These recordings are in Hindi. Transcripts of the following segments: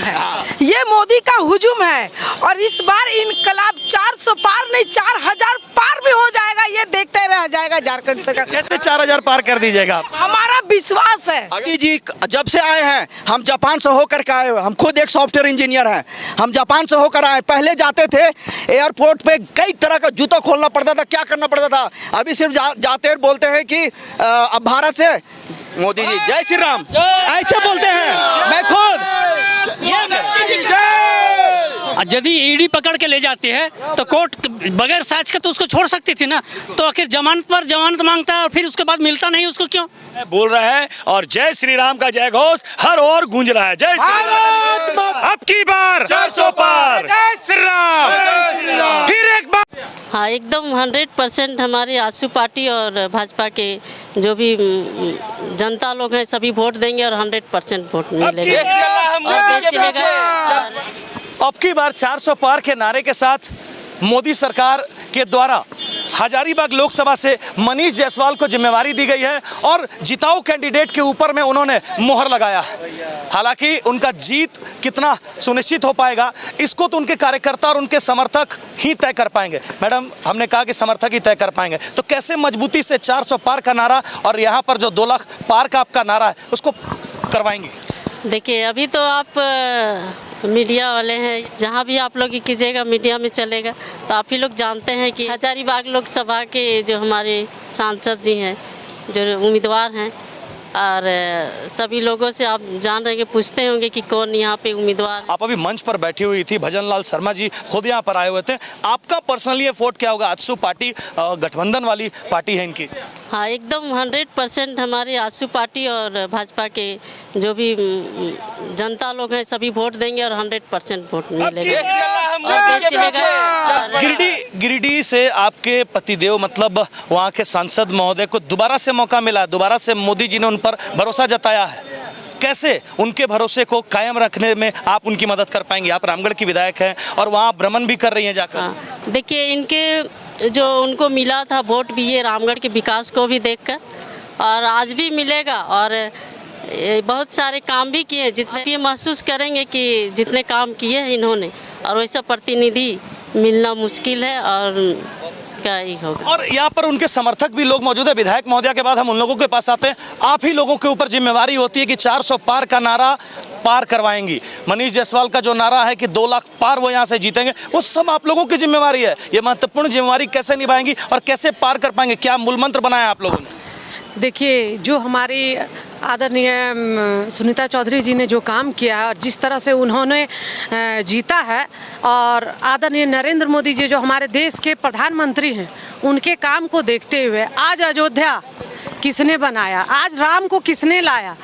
है, ये मोदी का हुजूम है। और इस बार इनकलाब 400 पार नहीं 4000 पार भी हो जाएगा, ये देखते रह जाएगा झारखंड सरकार। कैसे 4000 पार कर दीजिएगा आप? हमारा विश्वास है। मोदी जी जब से आए हैं, हम जापान से होकर के आए हुए, हम खुद एक सॉफ्टवेयर इंजीनियर हैं, हम जापान से होकर आए। पहले जाते थे एयरपोर्ट पे कई तरह का जूता खोलना पड़ता था, क्या करना पड़ता था। अभी सिर्फ जाते हैं बोलते हैं कि अब भारत से मोदी जी जय श्री राम ऐसे बोलते हैं। मैं खुद यदि ईडी पकड़ के ले जाती है तो कोर्ट बगैर साक्ष के तो उसको छोड़ सकती थी ना, तो आखिर जमानत पर जमानत मांगता है और फिर उसके बाद मिलता नहीं उसको, क्यों? बोल रहा है और जय श्री राम का जय घोष हर ओर गूंज रहा है। जय श्री राम, अब की बार 400 पार, जय श्री राम, फिर एक बार। हाँ, एकदम 100% हमारी आजसू पार्टी और भाजपा के जो भी जनता लोग हैं सभी वोट देंगे और 100% वोट मिलेगा और देश चलेगा। अब की बार 400 पार के नारे के साथ मोदी सरकार के द्वारा हजारीबाग लोकसभा से मनीष जायसवाल को जिम्मेवारी दी गई है और जिताऊ कैंडिडेट के ऊपर में उन्होंने मोहर लगाया है। हालांकि उनका जीत कितना सुनिश्चित हो पाएगा इसको तो उनके कार्यकर्ता और उनके समर्थक ही तय कर पाएंगे। मैडम, हमने कहा कि समर्थक ही तय कर पाएंगे, तो कैसे मजबूती से 400 पार का नारा और यहाँ पर जो 2 लाख पार का आपका नारा है उसको करवाएंगे? देखिए, अभी तो आप मीडिया वाले हैं, जहाँ भी आप लोग कीजिएगा मीडिया में चलेगा, तो आप ही लोग जानते हैं कि हजारीबाग लोकसभा के जो हमारे सांसद जी हैं, जो उम्मीदवार हैं, और सभी लोगों से आप जान रहे हैं कि पूछते होंगे कि कौन यहाँ पे उम्मीदवार। आप अभी मंच पर बैठी हुई थी, भजन लाल शर्मा जी खुद यहाँ पर आए हुए थे, आपका पर्सनली वोट क्या होगा? आजसू पार्टी गठबंधन वाली पार्टी है इनकी। हाँ, एकदम 100% हमारी आजसू पार्टी और भाजपा के जो भी जनता लोग हैं सभी वोट देंगे और 100% वोट मिलेगा और देश चलेगा। गिरिडीह से आपके पतिदेव मतलब वहाँ के सांसद महोदय को दोबारा से मौका मिला, दोबारा से मोदी जी ने उन पर भरोसा जताया है। कैसे उनके भरोसे को कायम रखने में आप उनकी मदद कर पाएंगे? आप रामगढ़ की विधायक हैं और वहाँ भ्रमण भी कर रही हैं जाकर। हाँ, देखिए, इनके जो उनको मिला था वोट भी ये रामगढ़ के विकास को भी देखकर और आज भी मिलेगा और बहुत सारे काम भी किए, जितने ये महसूस करेंगे कि जितने काम किए हैं इन्होंने, और वैसा प्रतिनिधि मिलना मुश्किल है और क्या ही होगा। और यहाँ पर उनके समर्थक भी लोग मौजूद है। विधायक महोदया के बाद हम उन लोगों के पास आते हैं। आप ही लोगों के ऊपर जिम्मेवारी होती है कि 400 पार का नारा पार करवाएंगी। मनीष जायसवाल का जो नारा है कि 2 लाख पार वो यहाँ से जीतेंगे, वो सब आप लोगों की जिम्मेवारी है। ये महत्वपूर्ण जिम्मेवारी कैसे निभाएंगी और कैसे पार कर पाएंगे? क्या मूल मंत्र बनाया आप लोगों ने? देखिए, जो हमारी आदरणीय सुनीता चौधरी जी ने जो काम किया है और जिस तरह से उन्होंने जीता है, और आदरणीय नरेंद्र मोदी जी जो हमारे देश के प्रधानमंत्री हैं, उनके काम को देखते हुए आज अयोध्या किसने बनाया, आज राम को किसने लाया,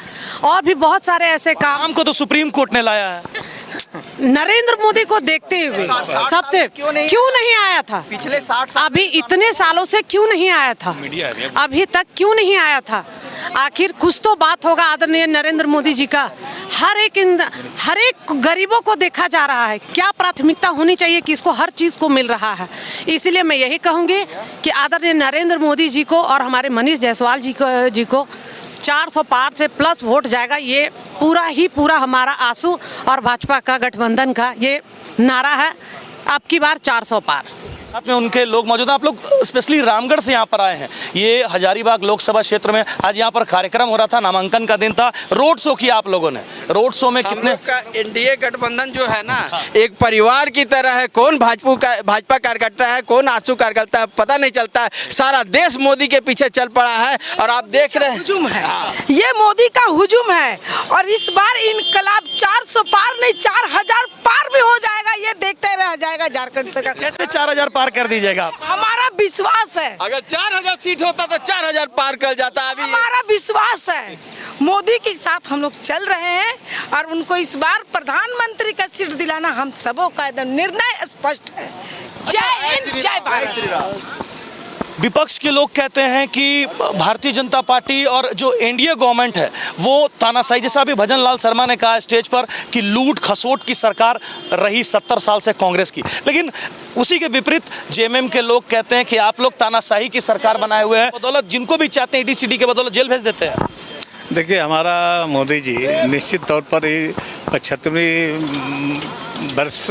और भी बहुत सारे ऐसे काम को तो सुप्रीम कोर्ट ने लाया है। नरेंद्र मोदी को देखते हुए सबसे क्यों नहीं आया था? पिछले 60 साल अभी इतने सालों से क्यों नहीं आया था? अभी तक क्यों नहीं आया था? आखिर कुछ तो बात होगा आदरणीय नरेंद्र मोदी जी का। हर एक गरीबों को देखा जा रहा है, क्या प्राथमिकता होनी चाहिए कि इसको हर चीज़ को मिल रहा है। इसीलिए मैं यही कहूँगी कि आदरणीय नरेंद्र मोदी जी को और हमारे मनीष जायसवाल जी को 400 पार से प्लस वोट जाएगा। ये पूरा हमारा आजसू और भाजपा का गठबंधन का ये नारा है, अब की बार 400 पार। साथ में उनके लोग मौजूद हैं। आप लोग स्पेशली रामगढ़ से यहाँ पर आए हैं। ये हजारीबाग लोकसभा क्षेत्र में आज यहाँ पर कार्यक्रम हो रहा था, नामांकन का दिन था, रोड शो किया आप लोगों ने। रोड शो में कितने का एनडीए गठबंधन जो है ना, एक परिवार की तरह है। कौन भाजपा कार्यकर्ता है, कौन आजसू कार्यकर्ता है, पता नहीं चलता है। सारा देश मोदी के पीछे चल पड़ा है और आप देख रहे हैं हुजूम है, ये मोदी का हुजूम है। और इस बार इनकलाब 400 पार नहीं 4000 पार भी हो जाएगा, ये देखते रह जाएगा झारखंड सरकार। कैसे 4000 पार कर दीजिएगा आप? हमारा विश्वास है। अगर 4000 सीट होता तो 4000 पार कर जाता। अभी हमारा विश्वास है, मोदी के साथ हम लोग चल रहे हैं और उनको इस बार प्रधानमंत्री का सीट दिलाना हम सबों का एकदम निर्णय स्पष्ट है। जय हिंद, जय भारत। विपक्ष के लोग कहते हैं कि भारतीय जनता पार्टी और जो एनडीए गवर्नमेंट है वो तानाशाही, जैसा अभी भजन लाल शर्मा ने कहा स्टेज पर कि लूट खसोट की सरकार रही 70 साल से कांग्रेस की। लेकिन उसी के विपरीत जेएमएम के लोग कहते हैं कि आप लोग तानाशाही की सरकार बनाए हुए हैं, बदौलत जिनको भी चाहते हैं ईडी सीडी के बदौलत जेल भेज देते हैं। देखिए, हमारा मोदी जी निश्चित तौर पर ही 75वीं वर्ष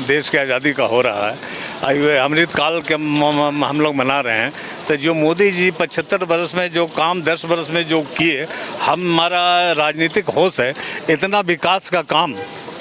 देश की आज़ादी का हो रहा है। अमृत काल के हम लोग मना रहे हैं। तो जो मोदी जी 75 वर्ष में जो काम 10 वर्ष में जो किए, हमारा राजनीतिक होश है, इतना विकास का काम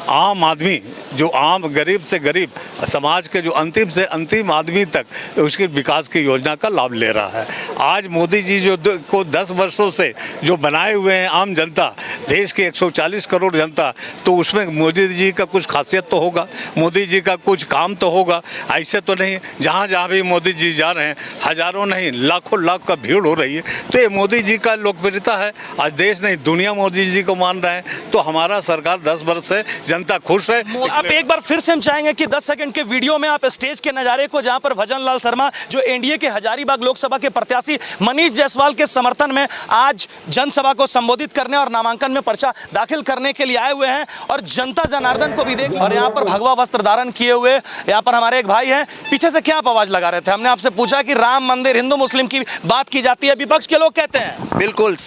आम आदमी जो आम गरीब से गरीब समाज के जो अंतिम से अंतिम आदमी तक उसके विकास की योजना का लाभ ले रहा है। आज मोदी जी जो को 10 वर्षों से जो बनाए हुए हैं आम जनता, देश की 140 करोड़ जनता, तो उसमें मोदी जी का कुछ खासियत तो होगा, मोदी जी का कुछ काम तो होगा। ऐसे तो नहीं जहाँ जहाँ भी मोदी जी जा रहे हैं हज़ारों नहीं लाखों लाख का भीड़ हो रही है। तो ये मोदी जी का लोकप्रियता है। आज देश नहीं दुनिया मोदी जी को मान रहे हैं। तो हमारा सरकार 10 वर्ष से जनता खुश है। आप एक बार फिर से हम चाहेंगे कि 10 सेकंड के वीडियो में आप स्टेज के नज़ारे को, जहां पर भजन लाल शर्मा जो एनडीए के हजारीबाग लोकसभा के प्रत्याशी मनीष जायसवाल के समर्थन में आज जनसभा को संबोधित करने और नामांकन में पर्चा दाखिल करने के लिए आए हुए हैं, और जनता जनार्दन को भी देख, और यहाँ पर भगवा वस्त्र धारण किए हुए यहाँ पर हमारे एक भाई हैं। पीछे से क्या आप आवाज लगा रहे थे? हमने आपसे पूछा कि राम मंदिर हिंदू मुस्लिम की बात की जाती है, विपक्ष के लोग कहते हैं। बिल्कुल,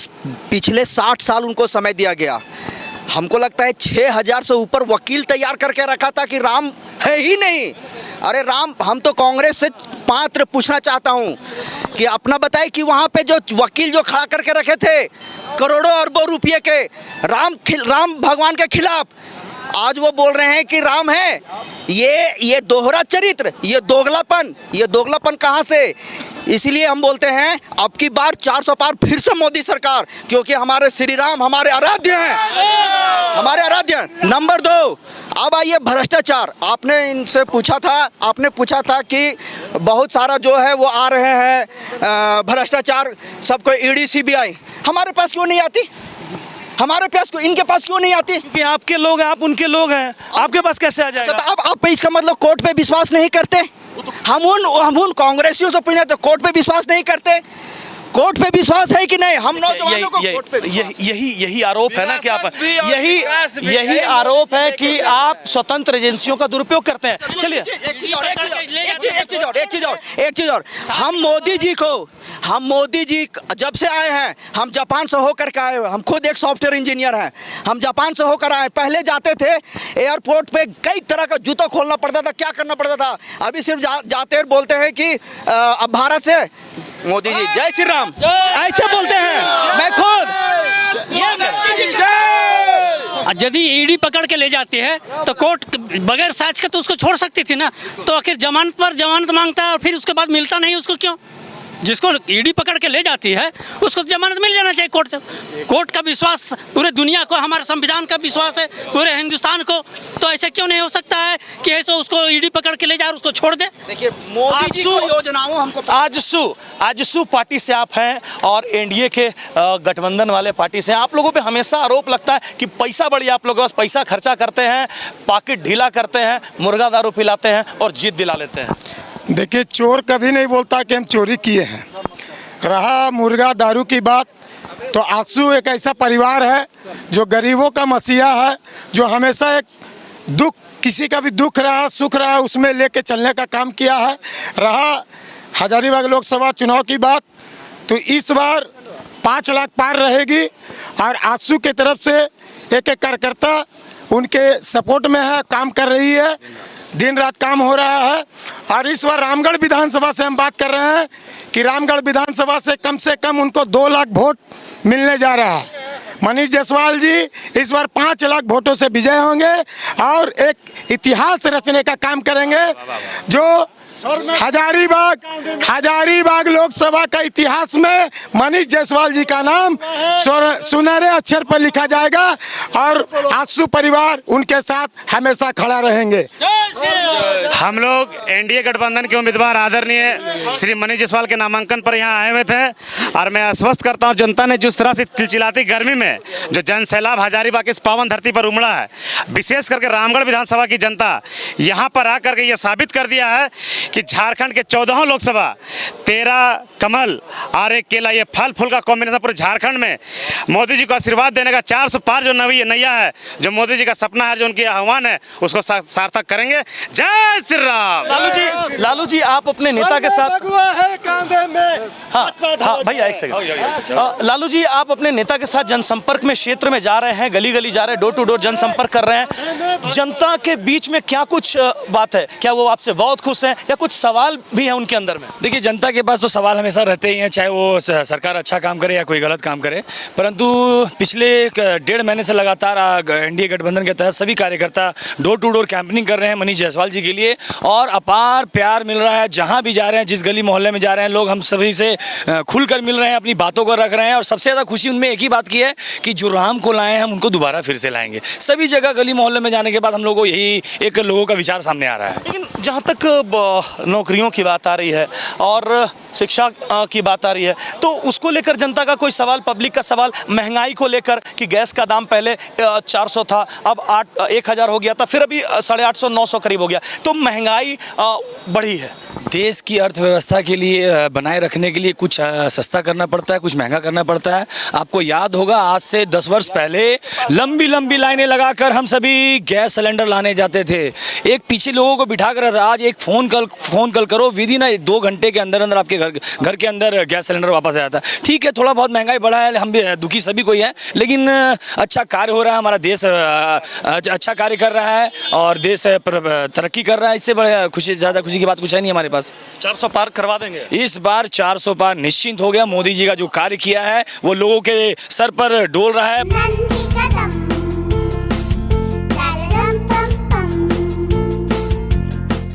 पिछले 60 साल उनको समय दिया गया। हमको लगता है 6000 से ऊपर वकील तैयार करके रखा था कि राम है ही नहीं। अरे राम, हम तो कांग्रेस से पात्र पूछना चाहता हूं कि अपना बताए कि वहां पे जो वकील जो खड़ा करके रखे थे करोड़ों अरबों रुपये के राम भगवान के खिलाफ, आज वो बोल रहे हैं कि राम है। ये दोहरा चरित्र, ये दोगलापन कहाँ से? इसीलिए हम बोलते हैं अब की बार 400 पार फिर से मोदी सरकार, क्योंकि हमारे श्री राम हमारे आराध्य हैं, हमारे आराध्य। नंबर 2, अब आइए भ्रष्टाचार। आपने इनसे पूछा था कि बहुत सारा जो है वो आ रहे हैं भ्रष्टाचार, सबको ईडी सीबीआई। हमारे पास क्यों नहीं आती? हमारे पास इनके पास क्यों नहीं आती? क्योंकि आपके लोग हैं, आप उनके लोग हैं, आपके पास कैसे आ जाएगा? तो आप इसका मतलब कोर्ट पे विश्वास नहीं करते? हम उन कांग्रेसियों से पूछे तो कोर्ट पे विश्वास नहीं करते? कोर्ट पे विश्वास है कि नहीं? हम नौजवानों को कोर्ट पे यही आरोप है ना कि आप यही आरोप है कि आप स्वतंत्र एजेंसियों का दुरुपयोग करते हैं। चलिए एक चीज और, हम मोदी जी जब से आए हैं, हम जापान से होकर के आए हैं। हम खुद एक सॉफ्टवेयर इंजीनियर हैं, हम जापान से होकर आए। पहले जाते थे एयरपोर्ट पे कई तरह का जूता खोलना पड़ता था, क्या करना पड़ता था। अभी सिर्फ जाते बोलते हैं कि अब भारत से मोदी जी जय श्री राम ऐसे बोलते हैं। मैं खुद यदि ईडी पकड़ के ले जाती है तो कोर्ट बगैर साक्ष्य के तो उसको छोड़ सकती थी ना। तो आखिर जमानत पर जमानत मांगता है और फिर उसके बाद मिलता नहीं उसको क्यों? जिसको ईडी पकड़ के ले जाती है उसको जमानत मिल जाना चाहिए कोर्ट से। कोर्ट का विश्वास पूरे दुनिया को, हमारे संविधान का विश्वास है पूरे हिंदुस्तान को। तो ऐसे क्यों नहीं हो सकता है कि ऐसे उसको ईडी पकड़ के ले जाए और उसको छोड़ दे? देखिए, मोदी जी की योजनाओं हमको आजसू पार्टी से आप हैं और एनडीए के गठबंधन वाले पार्टी से। आप लोगों पे हमेशा आरोप लगता है कि पैसा बड़ी, आप लोगों के पास पैसा खर्चा करते हैं, पॉकेट ढीला करते हैं, मुर्गा दारू पिलाते हैं और जीत दिला लेते हैं। देखिए, चोर कभी नहीं बोलता कि हम चोरी किए हैं। रहा मुर्गा दारू की बात, तो आजसू एक ऐसा परिवार है जो गरीबों का मसीहा है, जो हमेशा एक दुख, किसी का भी दुख रहा सुख रहा उसमें लेके चलने का काम किया है। रहा हजारीबाग लोकसभा चुनाव की बात, तो इस बार 5 लाख पार रहेगी और आजसू की तरफ से एक कार्यकर्ता उनके सपोर्ट में है, काम कर रही है, दिन रात काम हो रहा है। और इस बार रामगढ़ विधानसभा से हम बात कर रहे हैं कि रामगढ़ विधानसभा से कम उनको 2 लाख वोट मिलने जा रहा है। मनीष जायसवाल जी इस बार 5 लाख वोटों से विजय होंगे और एक इतिहास रचने का काम करेंगे, जो हजारीबाग लोकसभा का इतिहास में मनीष जायसवाल जी का नाम सुनहरे अक्षर पर लिखा जाएगा और आजसू परिवार उनके साथ हमेशा खड़ा रहेंगे। हम लोग एनडीए गठबंधन के उम्मीदवार आदरणीय श्री मनीष जायसवाल के नामांकन पर यहाँ आए हुए थे और मैं आश्वस्त करता हूँ, जनता ने जिस तरह से चिलचिलाती गर्मी में जो जन सैलाब हजारीबाग की इस पावन धरती पर उमड़ा है, विशेष करके रामगढ़ विधानसभा की जनता यहाँ पर आकर के ये साबित कर दिया है कि झारखंड के 14 लोकसभा 13 कमल और एक केला, ये फल फूल का कॉम्बिनेशन पूरे झारखंड में मोदी जी को आशीर्वाद देने का 400 पार जो नैया है, जो मोदी जी का सपना है, जो उनकी आह्वान है, उसको सार्थक करेंगे। जय श्री राम। लालू जी आप अपने नेता के साथ हाँ भैया एक सेकंड। लालू जी आप अपने नेता के साथ जनसंपर्क में क्षेत्र में जा रहे हैं, गली गली जा रहे हैं, डोर टू डोर जनसंपर्क कर रहे हैं, जनता के बीच में क्या कुछ बात है? क्या वो आपसे बहुत खुश हैं या कुछ सवाल भी है उनके अंदर में? देखिए, जनता के पास तो सवाल हमेशा रहते ही हैं, चाहे वो सरकार अच्छा काम करे या कोई गलत काम करे, परंतु पिछले 1.5 महीने से लगातार एनडीए गठबंधन के तहत सभी कार्यकर्ता डोर टू डोर कैंपेनिंग कर रहे हैं मनीष जायसवाल जी के लिए, और अपार प्यार मिल रहा है। जहां भी जा रहे हैं, जिस गली मोहल्ले में जा रहे हैं, लोग हम सभी से खुलकर मिल रहे हैं, अपनी बातों को रख रहे हैं, और सबसे ज़्यादा खुशी उनमें एक ही बात की है कि जो राम को लाए हैं हम उनको दोबारा फिर से लाएंगे। सभी जगह गली मोहल्ले में जाने के बाद हम लोगों को यही एक लोगों का विचार सामने आ रहा है। लेकिन जहाँ तक नौकरियों की बात आ रही है और शिक्षा की बात आ रही है, तो उसको लेकर जनता का कोई सवाल, पब्लिक का सवाल, महंगाई को लेकर कि गैस का दाम पहले 400 था, अब 1000 हो गया था, फिर अभी 850 900 करीब हो गया, तो महंगाई बढ़ी है। देश की अर्थव्यवस्था के लिए बनाए रखने के लिए कुछ सस्ता करना पड़ता है, कुछ महंगा करना पड़ता है। आपको याद होगा आज से 10 वर्ष पहले लंबी लंबी लाइनें लगाकर हम सभी गैस सिलेंडर लाने जाते थे, एक पीछे लोगों को बिठा कर। आज एक फ़ोन कॉल करो, विधि ना 2 घंटे के अंदर अंदर आपके घर के अंदर गैस सिलेंडर वापस आ जाता है। ठीक है, थोड़ा बहुत महंगाई बढ़ा है, हम भी दुखी सभी कोई है, लेकिन अच्छा कार्य हो रहा है, हमारा देश अच्छा कार्य कर रहा है और देश तरक्की कर रहा है। इससे बड़े ज़्यादा खुशी की बात कुछ है नहीं हमारे पास। 400 पार करवा देंगे इस बार, 400 पार निश्चिंत हो गया। मोदी जी का जो कार्य किया है वो लोगों के सर पर डोल रहा है।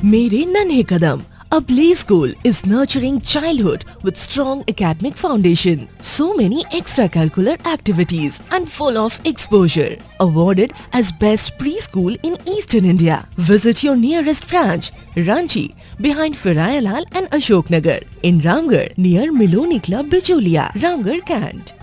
मेरे नन्हे कदम, a play school is nurturing childhood with strong academic foundation. So many extracurricular activities and full of exposure. Awarded as best preschool in Eastern India. Visit your nearest branch, Ranchi, behind Firayalal and Ashok Nagar. In Ramgarh, near Miloni Club, Bicholia, Ramgarh, Kant.